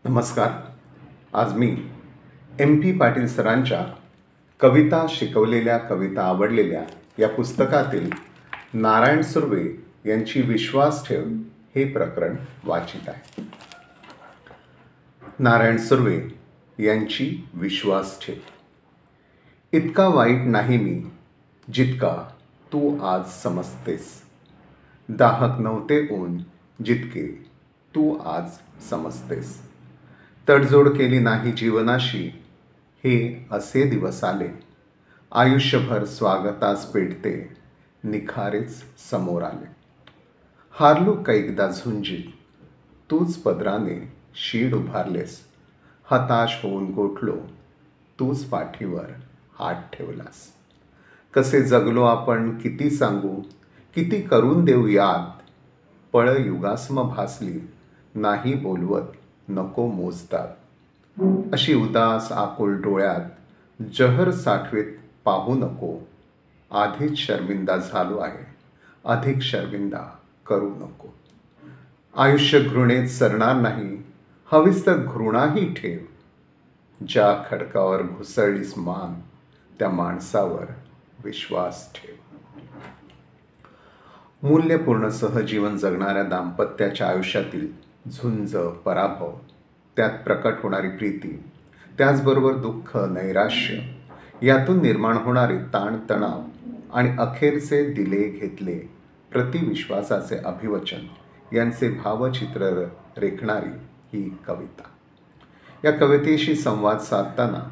नमस्कार. आज मी MP पाटील सरांच्या कविता शिकवलेल्या, कविता आवडलेल्या या पुस्तकातील नारायण सुर्वे यांची विश्वास ठेव हे प्रकरण वाचित आहे. नारायण सुर्वे यांची विश्वास ठेव. इतका वाईट नाही मी जितका तू आज समजतेस. दाहक नव्हते ऊन जितके तू आज समजतेस. तडजोड केली नाही जीवनाशी, हे असे दिवस आले. आयुष्यभर स्वागतास पेटते, निखारेच समोर आले. हारलो कैकदा झुंजीत, तूच पदराने शीड उभारलेस. हताश होऊन गोठलो, तूच पाठीवर हात ठेवलास. कसे जगलो आपण किती सांगू, किती करून देऊ याद. पळ युगासम भासली, नाही बोलवत नको मोजतात. अशी उदास आकुल डोळ्यात जहर साठवीत पाहू नको. आधीच शर्मिंदा झालो आहे, अधिक शर्मिंदा करू नको. आयुष्य घृणेत सरणार नाही, हवीस तर घृणाही ठेव. ज्या खडकावर घुसळलीस मान, त्या माणसावर विश्वास ठेव. मूल्यपूर्ण सहजीवन जगणाऱ्या दाम्पत्याच्या आयुष्यातील झुंज, पराभव, त्यात प्रकट होणारी प्रीती, त्याचबरोबर दुःख, नैराश्य, यातून निर्माण होणारे ताणतणाव आणि अखेरचे दिले घेतले, प्रतिविश्वासाचे अभिवचन यांचे भावचित्र रेखणारी ही कविता. या कवितेशी संवाद साधताना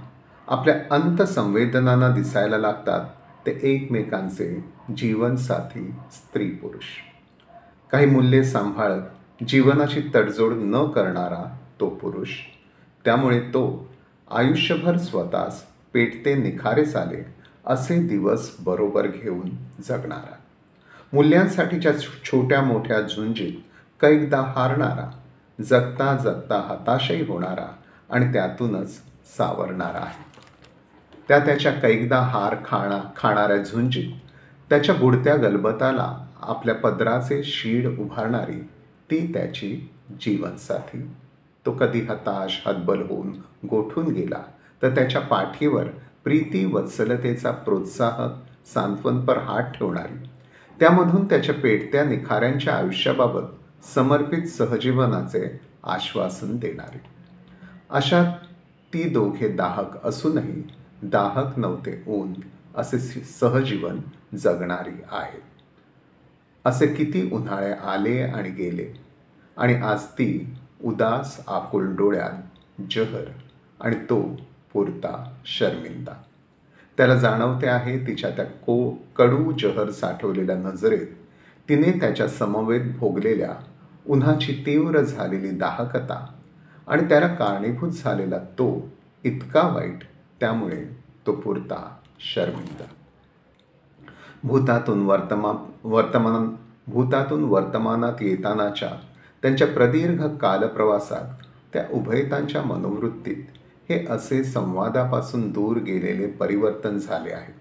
आपल्या अंतसंवेदनांना दिसायला लागतात ते एकमेकांचे जीवनसाथी स्त्री पुरुष. काही मूल्ये सांभाळत जीवनाची तडजोड न करणारा तो पुरुष, त्यामुळे तो आयुष्यभर स्वतःस पेटते निखारेस आले असे दिवस बरोबर घेऊन जगणारा. मूल्यांसाठीच्या छोट्या मोठ्या झुंजीत कैकदा हारणारा, जगता जगता हताशही होणारा आणि त्यातूनच सावरणारा आहे. त्याच्या कैकदा हार खाणाऱ्या झुंजीत त्याच्या बुडत्या गलबताला आपल्या पदराचे शीड उभारणारी ती त्याची जीवनसाथी. तो कधी हताश, हतबल होऊन गोठून गेला तर त्याच्या पाठीवर प्रीती वत्सलतेचा प्रोत्साहक सांत्वनपर हात ठेवणारी, त्यामधून त्याच्या पेटत्या निखाऱ्यांच्या आयुष्याबाबत समर्पित सहजीवनाचे आश्वासन देणारी. अशा ती दोघे दाहक असूनही दाहक नव्हते ऊन असे सहजीवन जगणारी आहेत. असे किती उन्हाळे आले आणि गेले, आणि आज ती उदास आकुल डोळ्यात जहर आणि तो पुरता शर्मिंदा. त्याला जाणवते आहे तिच्या त्या कडू जहर साठवलेल्या नजरेत तिने त्याच्या समवेत भोगलेल्या उन्हाची तीव्र झालेली दाहकता आणि त्याला कारणीभूत झालेला तो इतका वाईट, त्यामुळे तो पुरता शर्मिंदा. भूतातून वर्तमानात येतानाच्या त्यांच्या प्रदीर्घ कालप्रवासात त्या उभयतांच्या मनोवृत्तीत हे असे संवादापासून दूर गेलेले परिवर्तन झाले आहे.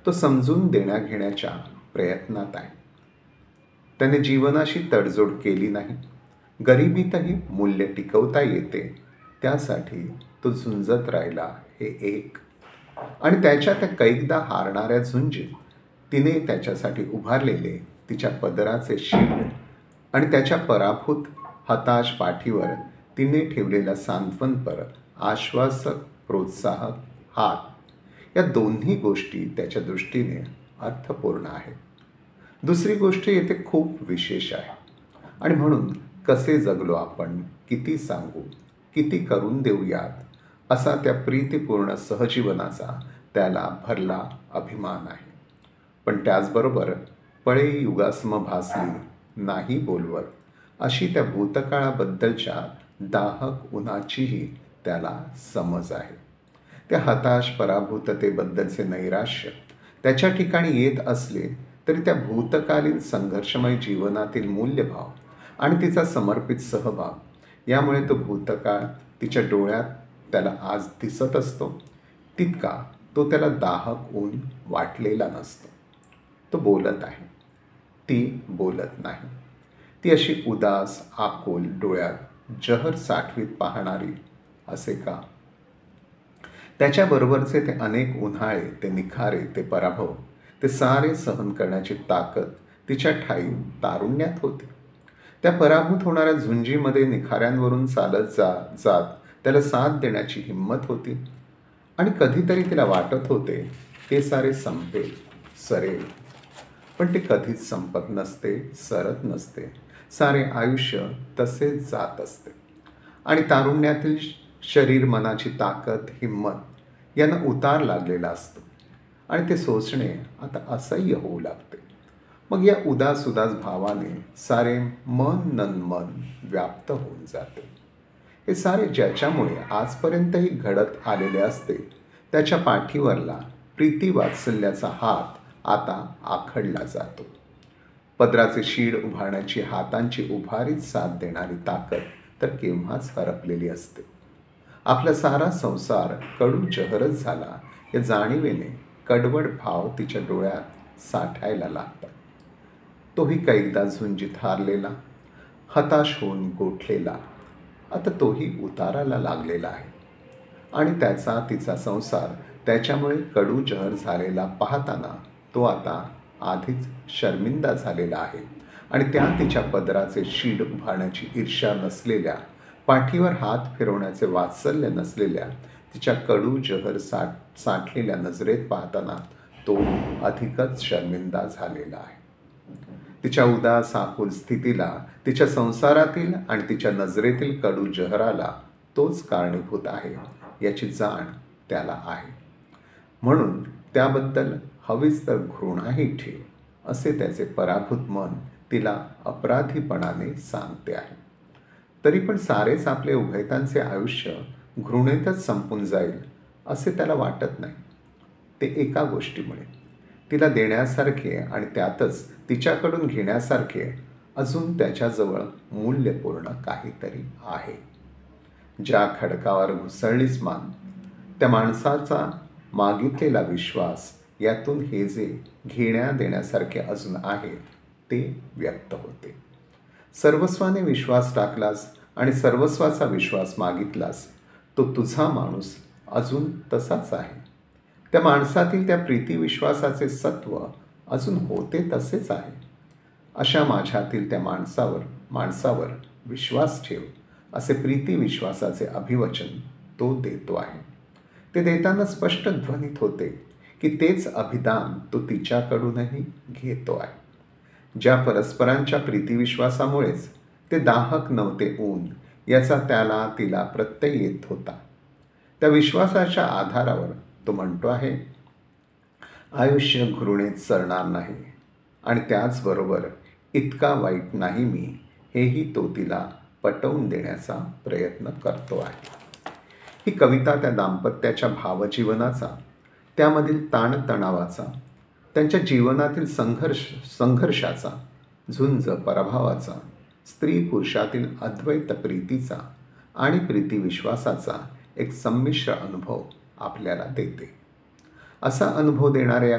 तो समजून देण्याघेण्याच्या प्रयत्नात आहे. त्याने जीवनाशी तडजोड केली नाही. गरिबीतही मूल्य टिकवता येते, त्यासाठी तो झुंजत राहिला हे एक. आणि त्याच्या त्या कैकदा हारणाऱ्या झुंजीत तिने त्याच्यासाठी उभारलेले तिच्या पदराचे शीड आणि त्याच्या पराभूत हताश पाठीवर तिने ठेवलेला सांत्वनपर, आश्वासक, प्रोत्साहक हात, या दोन्ही गोष्टी त्याच्या दृष्टीने अर्थपूर्ण आहेत. दुसरी गोष्ट येथे खूप विशेष आहे, आणि म्हणून कसे जगलो आपण किती सांगू, किती करून देऊयात असा त्या प्रीतीपूर्ण सहजीवनाचा त्याला भरला अभिमान आहे. पण त्याचबरोबर पळे युगासम भासली, नाही बोलवत अशी त्या भूतकाळाबद्दलच्या दाहक उन्हाचीही त्याला समज आहे. त्या हताश पराभूततेबद्दलचे नैराश्य त्याच्या ठिकाणी येत असले तरी त्या भूतकालीन संघर्षमय जीवनातील मूल्यभाव आणि तिचा समर्पित सहभाग यामुळे तो भूतकाळ तिच्या डोळ्यात त्याला आज दिसत असतो, तितका तो त्याला दाहक ऊन वाटलेला नसतो. तो बोलत आहे, ती बोलत नाही. ती अशी उदास आकुल डोळ्यात जहर साठवीत पाहणारी असे का? त्याच्याबरोबरचे ते अनेक उन्हाळे, ते निखारे, ते पराभव, ते सारे सहन करण्याची ताकद तिच्या ठाई तारुण्यात होती. त्या पराभूत होणाऱ्या झुंजीमध्ये निखाऱ्यांवरून चालत जात त्याला साथ देण्याची हिंमत होती. आणि कधीतरी तिला वाटत होते ते सारे संपेल, सरेल. पण ते कधीच संपत नसते, सरत नसते. सारे आयुष्य तसेच जात असते. आणि तारुण्यातील शरीर, मनाची ताकद, हिंमत यांना उतार लागलेला असतो. आणि ते सोसणे आता असह्य होऊ लागते. मग या उदास भावाने सारे मन व्याप्त होऊन जाते. हे सारे ज्याच्यामुळे आजपर्यंतही घडत आलेले असते त्याच्या पाठीवरला प्रीती वात्सल्याचा हात आता आखडला जातो. पदराचे शीड उभारण्याची हातांची उभारीच साथ देणारी ताकद तर केव्हाच हरपलेली असते. आपला सारा संसार कडू जहरच झाला या जाणीवेने कडवड भाव तिच्या डोळ्यात साठायला लागतात. तोही कैकदा झुंजीत हारलेला, हताश होऊन गोठलेला, आता तोही उताराला लागलेला आहे. आणि त्याचा तिचा संसार त्याच्यामुळे कडू जहर झालेला पाहताना तो आता आधीच शर्मिंदा झालेला आहे. आणि त्या तिच्या पदराचे शीड उभारण्याची ईर्ष्या नसलेल्या, पाठीवर हात फिरवण्याचे वात्सल्य नसलेल्या तिच्या कडू जहर साठलेल्या नजरेत पाहताना तो अधिकच शर्मिंदा झालेला आहे. तिच्या उदास आकुल स्थितीला, तिच्या संसारातील आणि तिच्या नजरेतील कडू जहराला तोच कारणीभूत आहे याची जाण त्याला आहे. म्हणून त्याबद्दल हवीच तर घृणाही ठेव असे त्याचे पराभूत मन तिला अपराधीपणाने सांगते आहे. तरी पण सारेच आपले उभयतांचे आयुष्य घृणेतच संपून जाईल असे त्याला वाटत नाही. ते एका गोष्टीमुळे, तिला देण्यासारखे आणि त्यातच तिच्याकडून घेण्यासारखे अजून त्याच्याजवळ मूल्यपूर्ण काहीतरी आहे. ज्या खडकावर घुसळलीच मान, त्या माणसाचा मागितलेला विश्वास, यातून हे जे घेण्या देण्यासारखे अजून आहे ते व्यक्त होते. सर्वस्वाने विश्वास टाकलास आणि सर्वस्वाचा विश्वास मागितलास, तो तुझा माणूस अजून तसाच आहे. त्या माणसातील त्या प्रीतिविश्वासाचे सत्व अजून होते तसेच आहे. अशा माझ्यातील त्या माणसावर विश्वास ठेव असे प्रीतिविश्वासाचे अभिवचन तो देतो आहे. ते देताना स्पष्ट ध्वनीत होते की तेच अभिदान तो तिच्याकडूनही घेतो आहे. ज्या परस्परांच्या प्रीतिविश्वासामुळेच ते दाहक नव्हते ऊन याचा त्याला तिला प्रत्यय येत होता. त्या विश्वासाच्या आधारावर तो म्हणतो आहे, आयुष्य घृणेत सरणार नाही आणि त्याचबरोबर इतका वाईट नाही मी, हेही तो तिला पटवून देण्याचा प्रयत्न करतो आहे. ही कविता त्या दाम्पत्याच्या भावजीवनाचा, त्यामधील ताणतणावाचा, त्यांच्या जीवनातील संघर्षाचा, झुंज पराभवाचा, स्त्री पुरुषातील अद्वैत प्रीतीचा आणि प्रीतिविश्वासाचा एक संमिश्र अनुभव आपल्याला देते. असा अनुभव देणाऱ्या या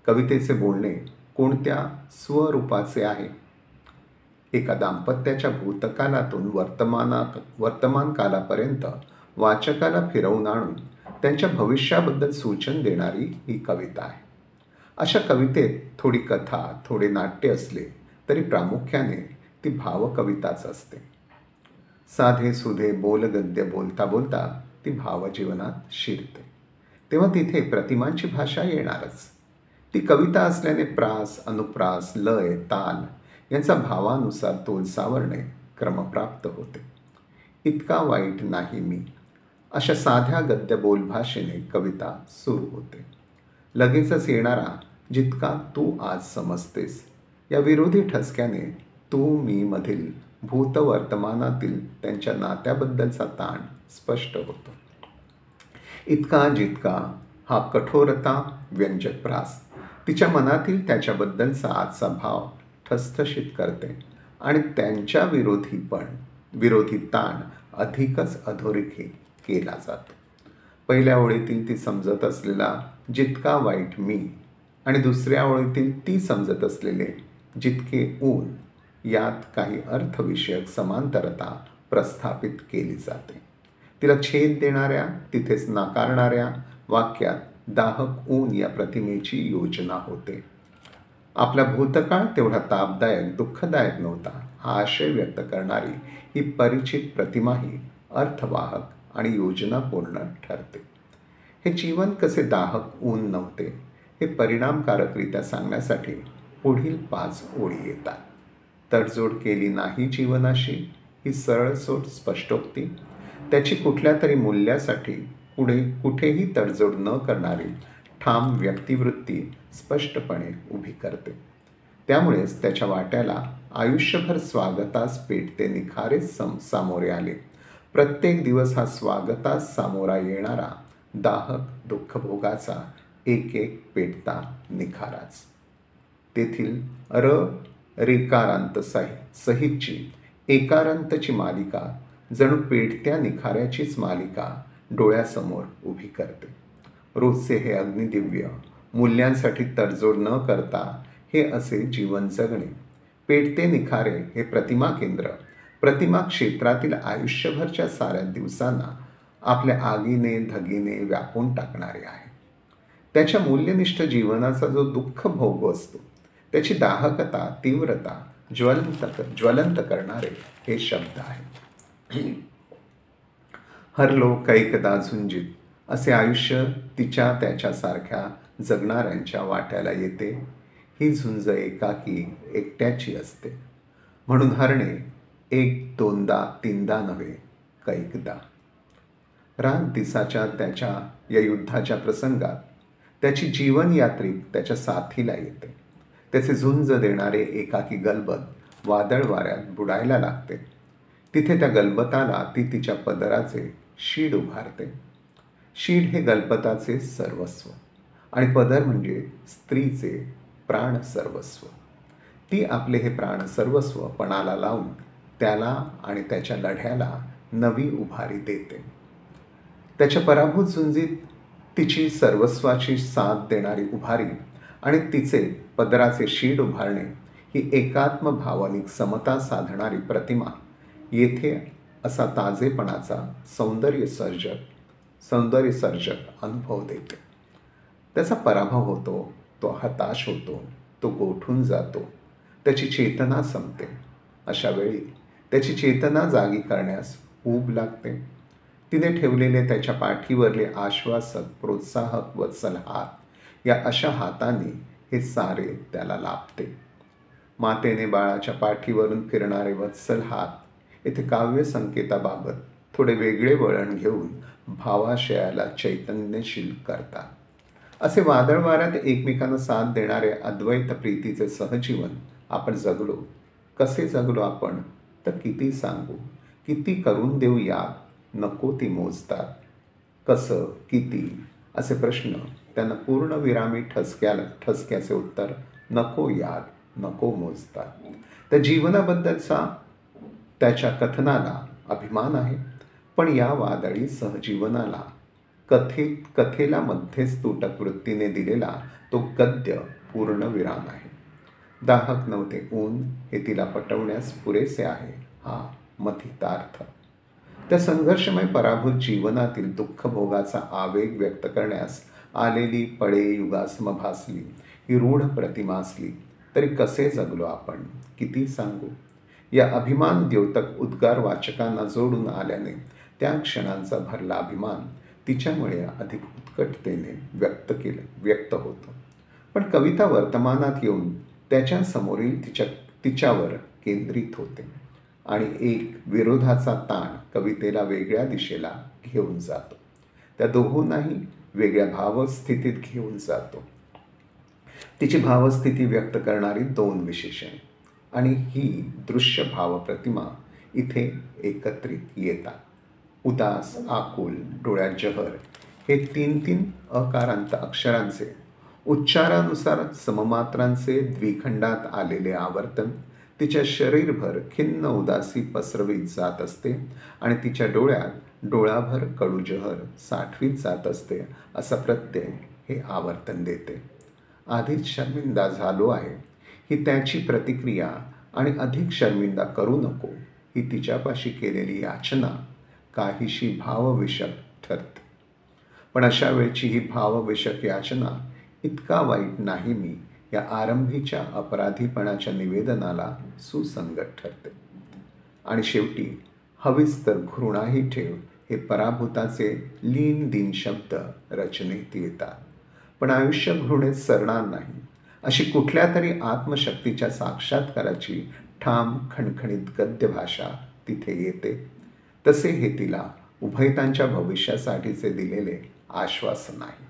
कवितेचे बोलणे कोणत्या स्वरूपाचे आहे? एका दाम्पत्याच्या भूतकालातून वर्तमान कालापर्यंत वाचकाला फिरवून आणून त्यांच्या भविष्याबद्दल सूचन देणारी ही कविता आहे. अशा कवितेत थोडी कथा, थोडे नाट्य असले तरी प्रामुख्याने ती भावकविताच असते. साधे सुधे बोलगद्य बोलता बोलता ती भावजीवनात शिरते. तेव्हा तिथे प्रतिमांची भाषा येणारच. ती कविता असल्याने प्रास, अनुप्रास, लय, ताल यांचा भावानुसार तोल सावरणे क्रमप्राप्त होते. इतका वाईट नाही मी, अशा साध्या गद्य बोलभाषेने कविता सुरू होते. लगेचच येणारा जितका तू आज समजतेस या विरोधी ठसक्याने तू मी मधील भूतवर्तमानातील त्यांच्या नात्याबद्दलचा ताण स्पष्ट होतो. इतका जितका हा कठोरता व्यंजक प्रास तिच्या मनातील त्याच्याबद्दलचा आजचा भाव ठसठशीत करते आणि त्यांच्या विरोधी ताण अधिकच अधोरेखित केला जातो. पहिल्या ओळीतील ती समजत असलेला जितका वाईट मी आणि दुसऱ्या ओळीतील ती समजत असलेले जितके ऊन यात काही अर्थविषयक समांतरता प्रस्थापित केली जाते. तिला छेद देणाऱ्या, तिथेच नाकारणाऱ्या वाक्यात दाहक ऊन या प्रतिमेची योजना होते. आपला भूतकाळ तेवढा तापदायक, दुःखदायक नव्हता, हा आशय व्यक्त करणारी ही परिचित प्रतिमाही अर्थवाहक आणि योजनापूर्ण ठरते. हे जीवन कसे दाहक ऊन नव्हते हे परिणामकारकरित्या सांगण्यासाठी पुढील 5 ओळी येतात. तडजोड केली नाही जीवनाशी ही सरळसोट स्पष्टोक्ती त्याची कुठल्या तरी मूल्यासाठी पुढे कुठेही तडजोड न करणारी ठाम व्यक्तिवृत्ती स्पष्टपणे उभी करते. त्यामुळेच त्याच्या वाट्याला आयुष्यभर स्वागतास पेटते निखारेच सामोरे आले. प्रत्येक दिवस हा स्वागतास सामोरा येणारा दाहक दुःखभोगाचा एक एक पेटता निखाराच. तेथील रेकारांत सहितची एकारांतची मालिका जणू पेटत्या निखाऱ्याचीच मालिका डोळ्यासमोर उभी करते. रोजचे हे अग्निदिव्य मूल्यांसाठी तडजोड न करता हे असे जीवन जगणे. पेटते निखारे हे प्रतिमा केंद्र, प्रतिमा क्षेत्रातील आयुष्यभरच्या साऱ्या दिवसांना आपल्या आगीने धगीने व्यापून टाकणारे आहे. त्याच्या मूल्यनिष्ठ जीवनाचा जो दुःख भोग असतो त्याची दाहकता, तीव्रता ज्वलंत करणारे हे शब्द आहेत. हरलो कैकदा झुंजीत असे आयुष्य तिच्या त्याच्यासारख्या जगणाऱ्यांच्या वाट्याला येते. ही झुंज एकाकी एकट्याची असते. म्हणून हरणे 1, 2दा 3दा नव्हे, कैकदा. रात दिसाच्या त्याच्या या युद्धाच्या प्रसंगात त्याची जीवनयात्रिक त्याच्या साथीला येते. त्याचे झुंज देणारे एकाकी गलबत वादळ वाऱ्यात बुडायला लागते. तिथे त्या गलबताला ती तिच्या पदराचे शीड उभारते. शीड हे गलबताचे सर्वस्व आणि पदर म्हणजे स्त्रीचे प्राण सर्वस्व. ती आपले हे प्राण सर्वस्व पणाला लावून त्याला आणि त्याच्या लढ्याला नवी उभारी देते. त्याच्या पराभूत झुंजीत तिची सर्वस्वाची साथ देणारी उभारी आणि तिचे पदराचे शीड उभारणे ही एकात्म भावनिक समता साधणारी प्रतिमा येथे असा ताजेपणाचा सौंदर्यसर्जक अनुभव देते. त्याचा पराभव होतो, तो हताश होतो, तो गोठून जातो, त्याची चेतना संपते. अशा वेळी त्याची चेतना जागी करण्यास ऊब लागते. तिने ठेवलेले त्याच्या पाठीवरले आश्वासक, प्रोत्साहक वत्सल हात, या अशा हातांनी हे सारे त्याला लाभते. मातेने बाळाच्या पाठीवरून फिरणारे वत्सल हात येथे काव्य संकेताबाबत थोडे वेगळे वळण घेऊन भावाशयाला चैतन्यशील करतात. असे वादळ वाऱ्यात एकमेकांना साथ देणारे अद्वैत प्रीतीचे सहजीवन आपण जगलो. कसे जगलो आपण तर किती सांगू, किती करून देऊ याद, नको ती मोजतात. कसं, किती असे प्रश्न त्यांना पूर्णविरामी ठसक्याचे उत्तर नको याद, नको मोजतात. त्या जीवनाबद्दलचा त्याच्या कथनाला अभिमान आहे, पण या वादळी सहजीवनाला कथेला मध्येच तुटक वृत्तीने दिलेला तो गद्य पूर्णविराम आहे. दाहक नव्हते ऊन हे तिला पटवण्यास पुरेसे आहे हा मथितार्थ. त्या संघर्षमय पराभूत जीवनातील दुःखभोगाचा आवेग व्यक्त करण्यास आलेली पळे युगासम भासली ही रूढ प्रतिमा असली तरी कसे जगलो आपण, किती सांगू. या अभिमान द्योतक उद्गार वाचकांना जोडून आल्याने त्या क्षणांचा भरला अभिमान तिच्यामुळे अधिक उत्कटतेने व्यक्त होतो. पण कविता वर्तमानात येऊन त्याच्या समोरील तिच्यावर केंद्रित होते आणि एक विरोधाचा ताण कवितेला वेगळ्या दिशेला घेऊन जातो. त्या दोहोंनाही वेगळ्या भावस्थितीत घेऊन जातो. तिची भावस्थिती व्यक्त करणारी 2 विशेषणे आणि ही दृश्य भावप्रतिमा इथे एकत्रित येतात. उदास, आकुल, डोळ्यात जहर हे 3 अकारांत अक्षरांचे उच्चारानुसार सममात्रांचे द्विखंडात आलेले आवर्तन तिच्या शरीरभर खिन्न उदासी पसरवीत जात असते आणि तिच्या डोळ्यात डोळाभर कडूजहर साठवीत जात असते असा प्रत्यय हे आवर्तन देते. आधीच शर्मिंदा झालो आहे ही त्याची प्रतिक्रिया आणि अधिक शर्मिंदा करू नको ही तिच्यापाशी केलेली याचना काहीशी भावविषक ठरते. पण अशा वेळची ही भावविषक याचना इतका वाईट नाही मी या आरंभीच्या अपराधीपणाच्या निवेदनाला सुसंगत ठरते. आणि शेवटी हवीच तर घृणाही ठेव हे पराभूताचे लीन दिन शब्द रचनेत येतात. पण आयुष्य घृणेत सरणार नाही अशी कुठल्या तरी आत्मशक्तीच्या साक्षात्काराची ठाम खणखणीत गद्यभाषा तिथे येते. तसे हे तिला उभयतांच्या भविष्यासाठीचे दिलेले आश्वासन आहे.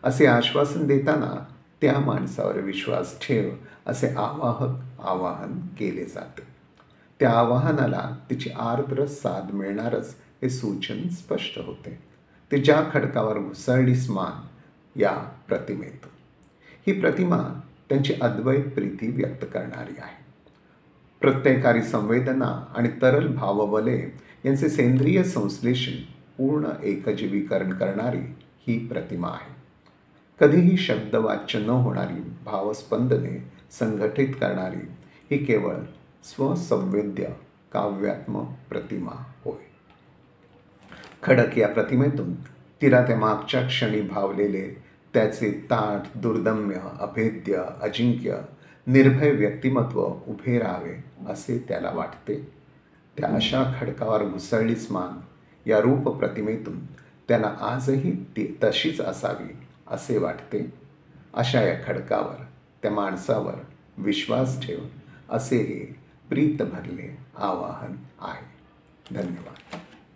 असे आश्वासन देताना त्या माणसावर विश्वास ठेव असे आवाहन केले जाते. त्या आवाहनाला तिची आर्द्र साथ मिळणारच हे सूचन स्पष्ट होते. ते ज्या खडकावर घुसळलीस मान या प्रतिमेतून. ही प्रतिमा त्यांची अद्वैत प्रीती व्यक्त करणारी आहे. प्रत्ययकारी संवेदना आणि तरल भावबले यांचे सेंद्रिय संश्लेषण पूर्ण एकजीवीकरण करणारी ही प्रतिमा आहे. कधीही शब्दवाच्य न होणारी भावस्पंदने संघटित करणारी ही केवळ स्वसंवेद्य काव्यात्मक प्रतिमा होय. खडक या प्रतिमेतून तिला त्या मागच्या क्षणी भावलेले त्याचे ताठ, दुर्दम्य, अभेद्य, अजिंक्य, निर्भय व्यक्तिमत्व उभे राहावे असे त्याला वाटते. त्या अशा खडकावर घुसळलीच मान या रूप प्रतिमेतून त्याला आजही ती तशीच असावी असे वाटते. अशा या खडकावर त्या माणसावर विश्वास ठेव असे हे प्रीत भरले आवाहन आहे. धन्यवाद.